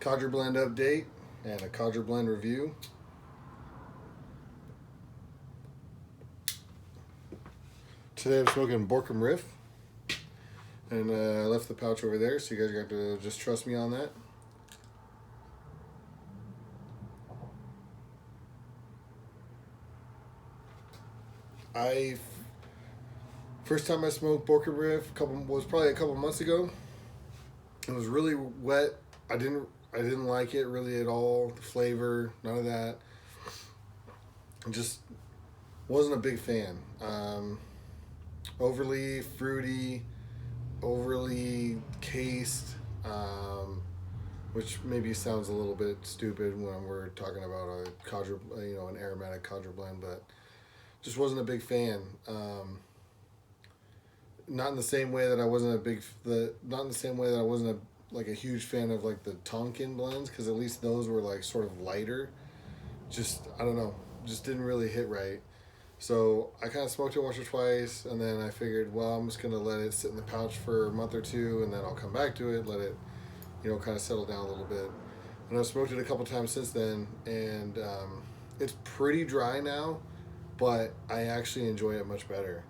Codger blend update and a Codger blend review. Today I'm smoking Borkum Riff, and I left the pouch over there, so you guys are going to have to just trust me on that. First time I smoked Borkum Riff was probably a couple months ago. It was really wet. I didn't like it really at all. The flavor, none of that. I just wasn't a big fan. Overly fruity, overly cased, which maybe sounds a little bit stupid when we're talking about a Codger, an aromatic Codger blend, but just wasn't a big fan. Not in the same way that I wasn't a huge fan of like the Tonkin blends, because at least those were like sort of lighter. Just, I don't know, just didn't really hit right. So I kind of smoked it once or twice, and then I figured, well, I'm just gonna let it sit in the pouch for a month or two, and then I'll come back to it, let it, kind of settle down a little bit. And I've smoked it a couple times since then, and it's pretty dry now, but I actually enjoy it much better.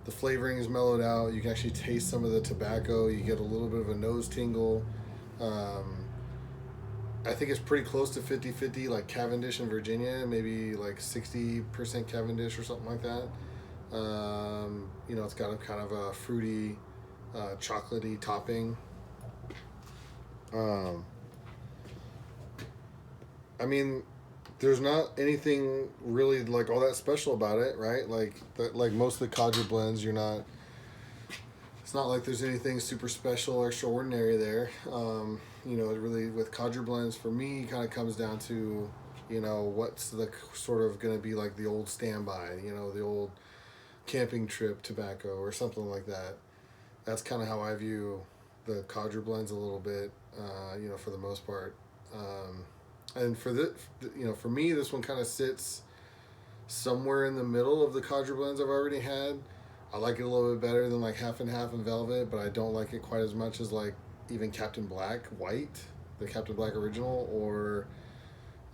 The flavoring is mellowed out. You can actually taste some of the tobacco. You get a little bit of a nose tingle. I think it's pretty close to 50-50, like Cavendish in Virginia, maybe like 60% Cavendish or something like that. It's got a kind of a fruity, chocolatey topping. There's not anything really like all that special about it, right? Like most of the Codger blends, it's not like there's anything super special or extraordinary there. It really, with Codger blends, for me, kind of comes down to, what's the sort of going to be like the old standby, the old camping trip tobacco or something like that. That's kind of how I view the Codger blends a little bit, for the most part. And for me, this one kind of sits somewhere in the middle of the Codger blends I've already had. I like it a little bit better than like Half and Half and Velvet, but I don't like it quite as much as like even Captain Black White, the Captain Black original, or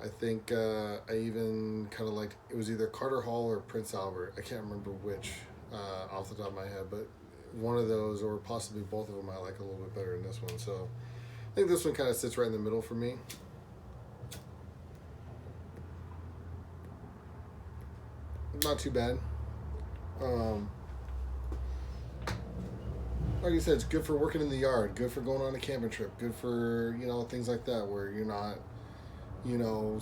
I think I even kind of liked, it was either Carter Hall or Prince Albert. I can't remember which off the top of my head, but one of those, or possibly both of them, I like a little bit better than this one. So I think this one kind of sits right in the middle for me. Not too bad. Like you said, it's good for working in the yard, good for going on a camping trip, good for, things like that where you're not,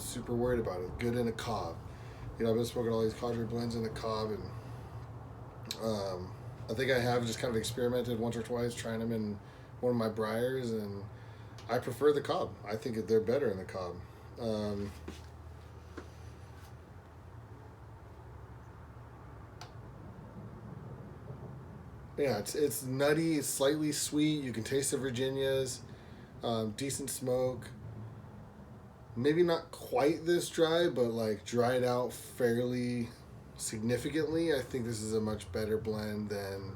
super worried about it. Good in a cob. I've been smoking all these Codger blends in the cob, and I think I have just kind of experimented once or twice trying them in one of my briars, and I prefer the cob. I think they're better in the cob. Yeah, it's nutty, it's slightly sweet. You can taste the Virginias, decent smoke. Maybe not quite this dry, but like dried out fairly significantly. I think this is a much better blend than,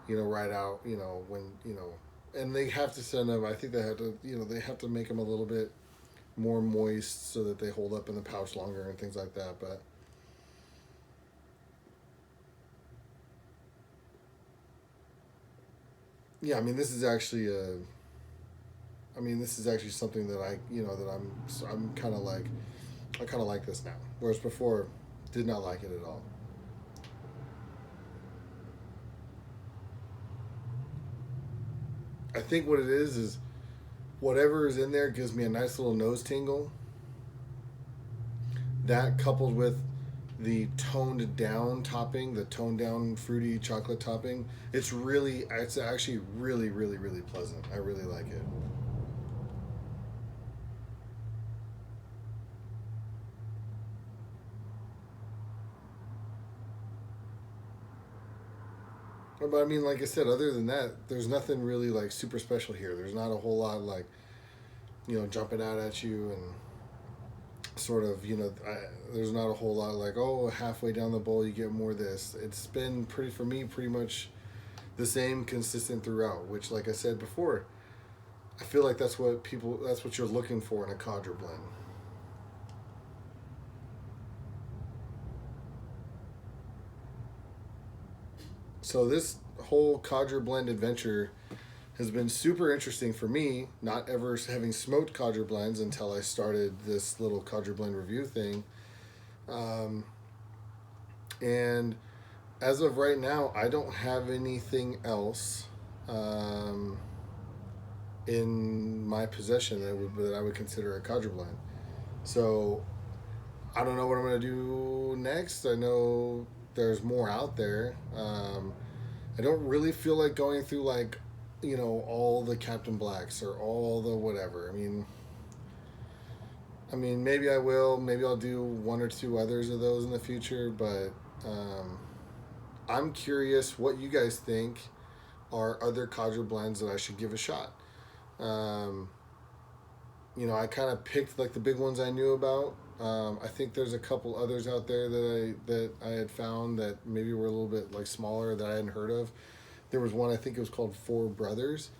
right out, and they have to send them, I think they have to, they have to make them a little bit more moist so that they hold up in the pouch longer and things like that, but yeah, this is actually something that I'm kind of like, I kind of like this now, whereas before, did not like it at all. I think what it is whatever is in there gives me a nice little nose tingle. That coupled with the toned down topping, the toned down fruity chocolate topping, it's actually really, really, really pleasant. I really like it. But like I said, other than that, there's nothing really like super special here. There's not a whole lot like, jumping out at you and sort of, there's not a whole lot like, oh, halfway down the bowl you get more of this. It's been pretty much the same, consistent throughout, which, like I said before, I feel like that's what you're looking for in a Codger blend. So this whole Codger blend adventure has been super interesting for me, not ever having smoked Codger blends until I started this little Codger blend review thing. And as of right now, I don't have anything else in my possession that I would consider a Codger blend. So I don't know what I'm going to do next. I know there's more out there. I don't really feel like going through like, all the Captain Blacks or all the whatever. I mean, maybe I will. Maybe I'll do one or two others of those in the future. But I'm curious what you guys think are other Codger blends that I should give a shot. I kind of picked like the big ones I knew about. I think there's a couple others out there that I had found that maybe were a little bit like smaller that I hadn't heard of. There was one, I think it was called Four Brothers.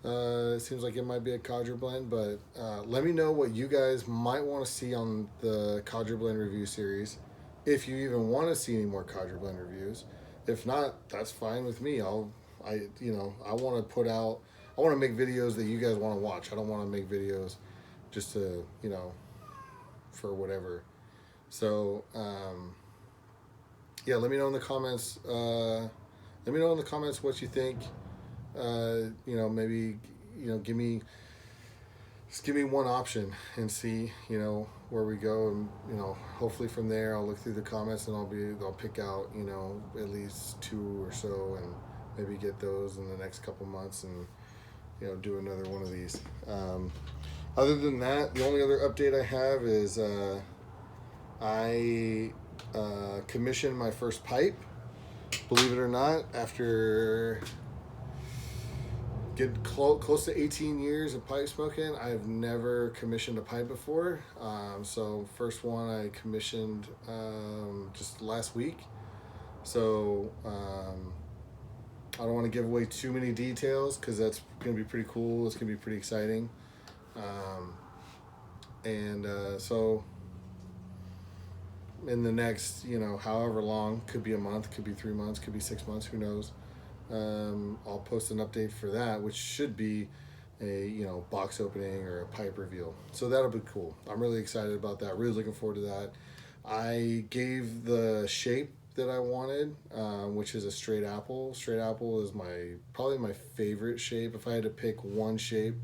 It seems like it might be a Codger blend, but let me know what you guys might want to see on the Codger blend review series. If you even want to see any more Codger blend reviews. If not, that's fine with me. I want to make videos that you guys want to watch. I don't want to make videos just to, for whatever. So, let me know in the comments. Let me know in the comments what you think. Maybe, give me one option and see, where we go. And, hopefully from there, I'll look through the comments and I'll pick out, at least two or so and maybe get those in the next couple months and, do another one of these. Other than that, the only other update I have is I commissioned my first pipe. Believe it or not, after getting close to 18 years of pipe smoking, I've never commissioned a pipe before. So first one I commissioned just last week. So I don't want to give away too many details because that's going to be pretty cool. It's going to be pretty exciting. So in the next, however long, could be a month, could be 3 months, could be 6 months, who knows. I'll post an update for that, which should be a, box opening or a pipe reveal. So that'll be cool. I'm really excited about that. Really looking forward to that. I gave the shape that I wanted, which is a straight apple. Straight apple is probably my favorite shape. If I had to pick one shape,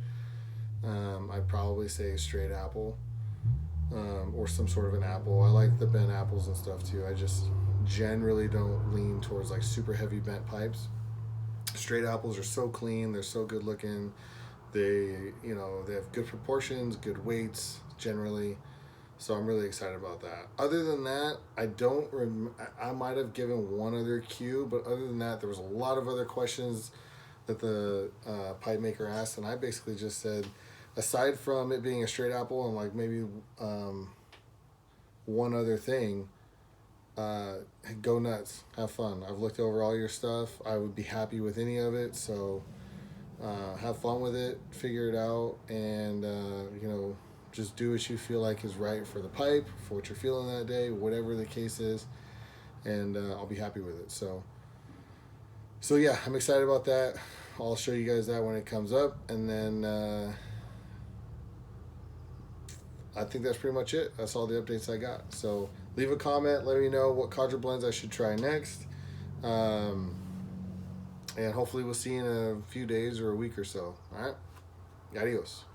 I'd probably say straight apple, or some sort of an apple. I like the bent apples and stuff too. I just generally don't lean towards like super heavy bent pipes. Straight apples are so clean. They're so good looking. They have good proportions, good weights generally. So I'm really excited about that. Other than that, I might have given one other cue, but other than that, there was a lot of other questions that the pipe maker asked, and I basically just said, aside from it being a straight apple and like maybe one other thing, go nuts, have fun. I've looked over all your stuff. I would be happy with any of it, so have fun with it, figure it out, and just do what you feel like is right for the pipe, for what you're feeling that day, whatever the case is, and I'll be happy with it. So yeah, I'm excited about that. I'll show you guys that when it comes up, and then I think that's pretty much it. That's all the updates I got. So leave a comment, let me know what Codger blends I should try next, and hopefully we'll see you in a few days or a week or so. All right, adios.